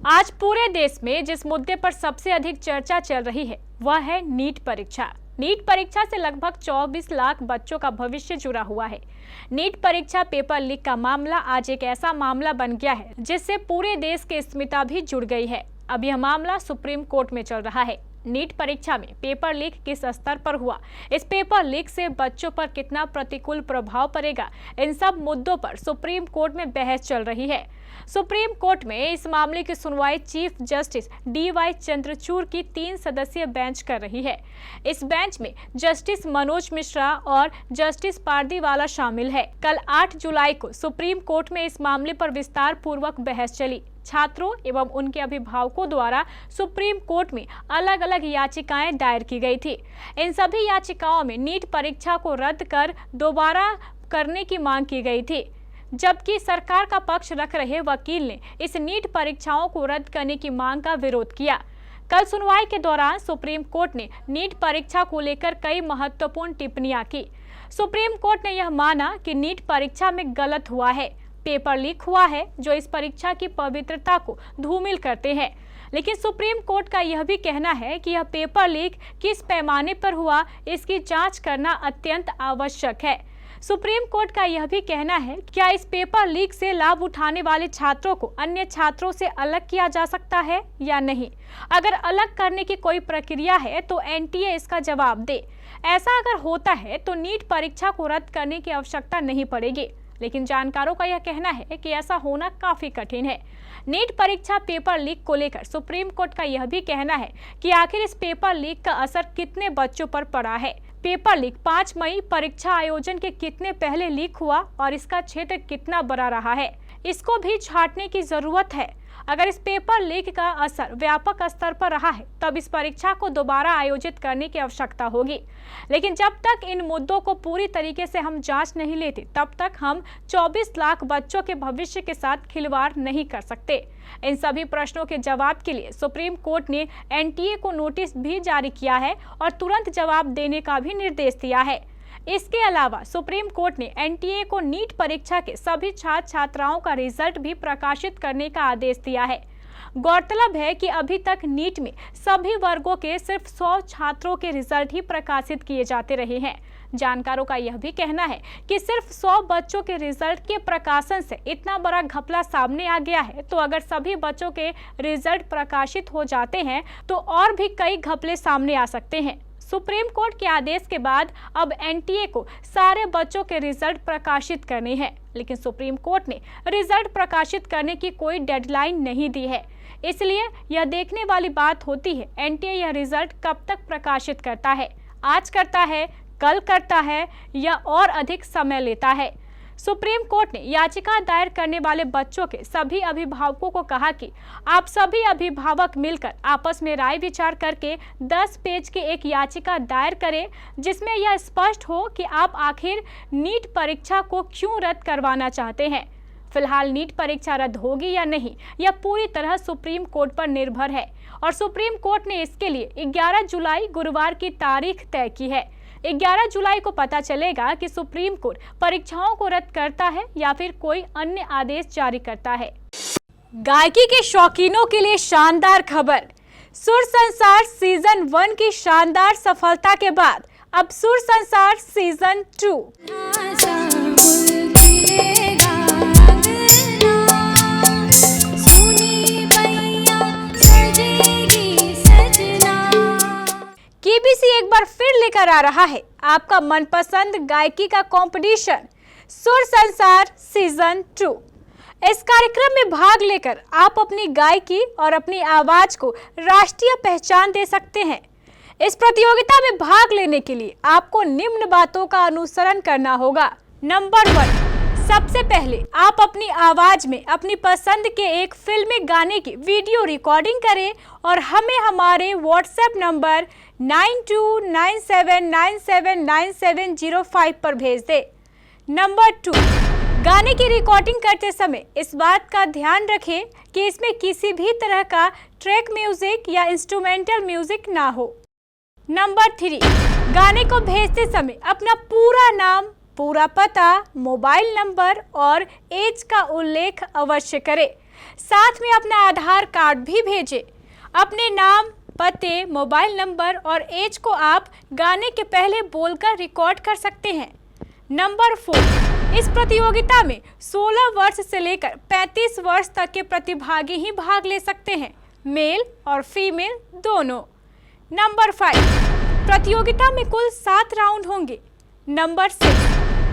आज पूरे देश में जिस मुद्दे पर सबसे अधिक चर्चा चल रही है वह है नीट परीक्षा। नीट परीक्षा से लगभग 24 लाख बच्चों का भविष्य जुड़ा हुआ है। नीट परीक्षा पेपर लीक का मामला आज एक ऐसा मामला बन गया है जिससे पूरे देश की अस्मिता भी जुड़ गई है। अब यह मामला सुप्रीम कोर्ट में चल रहा है। नीट परीक्षा में पेपर लीक किस स्तर पर हुआ, इस पेपर लीक से बच्चों पर कितना प्रतिकूल प्रभाव पड़ेगा, इन सब मुद्दों पर सुप्रीम कोर्ट में बहस चल रही है। सुप्रीम कोर्ट में इस मामले की सुनवाई चीफ जस्टिस DY चंद्रचूड़ की 3 सदस्यीय बेंच कर रही है। इस बेंच में जस्टिस मनोज मिश्रा और जस्टिस पारदीवाला शामिल है। कल 8 जुलाई को सुप्रीम कोर्ट में इस मामले पर विस्तार पूर्वक बहस चली। छात्रों एवं उनके अभिभावकों द्वारा सुप्रीम कोर्ट में अलग अलग याचिकाएं दायर की गई थी। इन सभी याचिकाओं में नीट परीक्षा को रद्द कर दोबारा करने की मांग की गई थी, जबकि सरकार का पक्ष रख रहे वकील ने इस नीट परीक्षाओं को रद्द करने की मांग का विरोध किया। कल सुनवाई के दौरान सुप्रीम कोर्ट ने नीट परीक्षा को लेकर कई महत्वपूर्ण टिप्पणियां की। सुप्रीम कोर्ट ने यह माना कि नीट परीक्षा में गलत हुआ है, पेपर लीक हुआ है जो इस परीक्षा की पवित्रता को धूमिल करते हैं। लेकिन सुप्रीम कोर्ट का यह भी कहना है कि यह पेपर लीक किस पैमाने पर हुआ, इसकी जांच करना अत्यंत आवश्यक है। सुप्रीम कोर्ट का यह भी कहना है क्या इस पेपर लीक से लाभ उठाने वाले छात्रों को अन्य छात्रों से अलग किया जा सकता है या नहीं। अगर अलग करने की कोई प्रक्रिया है तो NTA इसका जवाब दे। ऐसा अगर होता है तो नीट परीक्षा को रद्द करने की आवश्यकता नहीं पड़ेगी, लेकिन जानकारों का यह कहना है कि ऐसा होना काफी कठिन है। नीट परीक्षा पेपर लीक को लेकर सुप्रीम कोर्ट का यह भी कहना है कि आखिर इस पेपर लीक का असर कितने बच्चों पर पड़ा है। पेपर लीक 5 मई परीक्षा आयोजन के कितने पहले लीक हुआ और इसका क्षेत्र कितना बड़ा रहा है, इसको भी छांटने की जरूरत है। अगर इस पेपर लीक का असर व्यापक स्तर पर रहा है तब इस परीक्षा को दोबारा आयोजित करने की आवश्यकता होगी। लेकिन जब तक इन मुद्दों को पूरी तरीके से हम जांच नहीं लेते तब तक हम 24 लाख बच्चों के भविष्य के साथ खिलवाड़ नहीं कर सकते। इन सभी प्रश्नों के जवाब के लिए सुप्रीम कोर्ट ने NTA को नोटिस भी जारी किया है और तुरंत जवाब देने का भी निर्देश दिया है। इसके अलावा सुप्रीम कोर्ट ने NTA को नीट परीक्षा के सभी छात्र छात्राओं का रिजल्ट भी प्रकाशित करने का आदेश दिया है। गौरतलब है कि अभी तक नीट में सभी वर्गों के सिर्फ 100 छात्रों के रिजल्ट ही प्रकाशित किए जाते रहे हैं। जानकारों का यह भी कहना है कि सिर्फ 100 बच्चों के रिजल्ट के प्रकाशन से इतना बड़ा घपला सामने आ गया है, तो अगर सभी बच्चों के रिजल्ट प्रकाशित हो जाते हैं तो और भी कई घपले सामने आ सकते हैं। सुप्रीम कोर्ट के आदेश के बाद अब NTA को सारे बच्चों के रिजल्ट प्रकाशित करने हैं, लेकिन सुप्रीम कोर्ट ने रिजल्ट प्रकाशित करने की कोई डेडलाइन नहीं दी है। इसलिए यह देखने वाली बात होती है NTA यह रिजल्ट कब तक प्रकाशित करता है, आज करता है, कल करता है या और अधिक समय लेता है। सुप्रीम कोर्ट ने याचिका दायर करने वाले बच्चों के सभी अभिभावकों को कहा कि आप सभी अभिभावक मिलकर आपस में राय विचार करके 10 पेज की एक याचिका दायर करें जिसमें यह स्पष्ट हो कि आप आखिर नीट परीक्षा को क्यों रद्द करवाना चाहते हैं। फिलहाल नीट परीक्षा रद्द होगी या नहीं यह पूरी तरह सुप्रीम कोर्ट पर निर्भर है और सुप्रीम कोर्ट ने इसके लिए 11 जुलाई गुरुवार की तारीख तय की है। 11 जुलाई को पता चलेगा कि सुप्रीम कोर्ट परीक्षाओं को रद्द करता है या फिर कोई अन्य आदेश जारी करता है। गायकी के शौकीनों के लिए शानदार खबर। सुर संसार सीजन 1 की शानदार सफलता के बाद अब सुर संसार सीजन 2 KBC एक बार फिर लेकर आ रहा है आपका मनपसंद गायकी का कंपटीशन सुर संसार सीजन 2। इस कार्यक्रम में भाग लेकर आप अपनी गायकी और अपनी आवाज को राष्ट्रीय पहचान दे सकते हैं। इस प्रतियोगिता में भाग लेने के लिए आपको निम्न बातों का अनुसरण करना होगा। नंबर 1, सबसे पहले आप अपनी आवाज में अपनी पसंद के एक फिल्मी गाने की वीडियो रिकॉर्डिंग करें और हमें हमारे WhatsApp नंबर 9297979705 पर भेज दें। नंबर 2, गाने की रिकॉर्डिंग करते समय इस बात का ध्यान रखें कि इसमें किसी भी तरह का ट्रैक म्यूजिक या इंस्ट्रूमेंटल म्यूजिक ना हो। नंबर 3, गाने को भेजते समय अपना पूरा नाम, पूरा पता, मोबाइल नंबर और एज का उल्लेख अवश्य करें। साथ में अपना आधार कार्ड भी भेजें। अपने नाम, पते, मोबाइल नंबर और एज को आप गाने के पहले बोलकर रिकॉर्ड कर सकते हैं। नंबर 4, इस प्रतियोगिता में 16 वर्ष से लेकर 35 वर्ष तक के प्रतिभागी ही भाग ले सकते हैं, मेल और फीमेल दोनों। नंबर 5, प्रतियोगिता में कुल 7 राउंड होंगे। नंबर 6,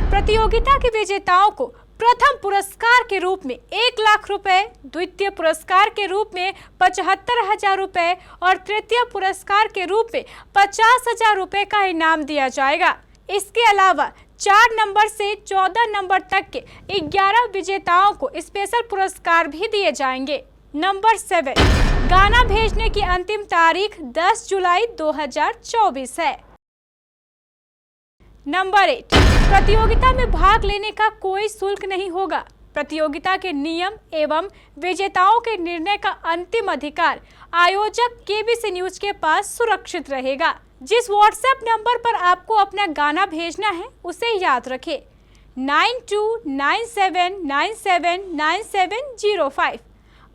प्रतियोगिता के विजेताओं को प्रथम पुरस्कार के रूप में 1 लाख रुपए, द्वितीय पुरस्कार के रूप में 75,000 रुपए और तृतीय पुरस्कार के रूप में 50,000 रुपए का इनाम दिया जाएगा। इसके अलावा 4 नंबर से 14 नंबर तक के 11 विजेताओं को स्पेशल पुरस्कार भी दिए जाएंगे। नंबर 7, गाना भेजने की अंतिम तारीख 10 जुलाई 2024 है। नंबर 8, प्रतियोगिता में भाग लेने का कोई शुल्क नहीं होगा। प्रतियोगिता के नियम एवं विजेताओं के निर्णय का अंतिम अधिकार आयोजक केबीसी न्यूज के पास सुरक्षित रहेगा। जिस व्हाट्सएप नंबर पर आपको अपना गाना भेजना है उसे याद रखें, 9297979705।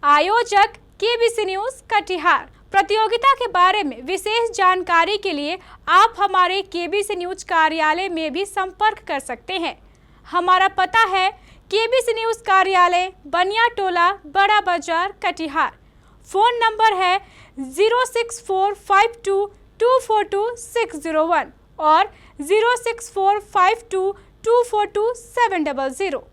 आयोजक केबीसी न्यूज कटिहार। प्रतियोगिता के बारे में विशेष जानकारी के लिए आप हमारे केबीसी न्यूज कार्यालय में भी संपर्क कर सकते हैं। हमारा पता है केबीसी न्यूज कार्यालय, बनिया टोला, बड़ा बाजार, कटिहार। फोन नंबर है 06452242601 और 06452242700।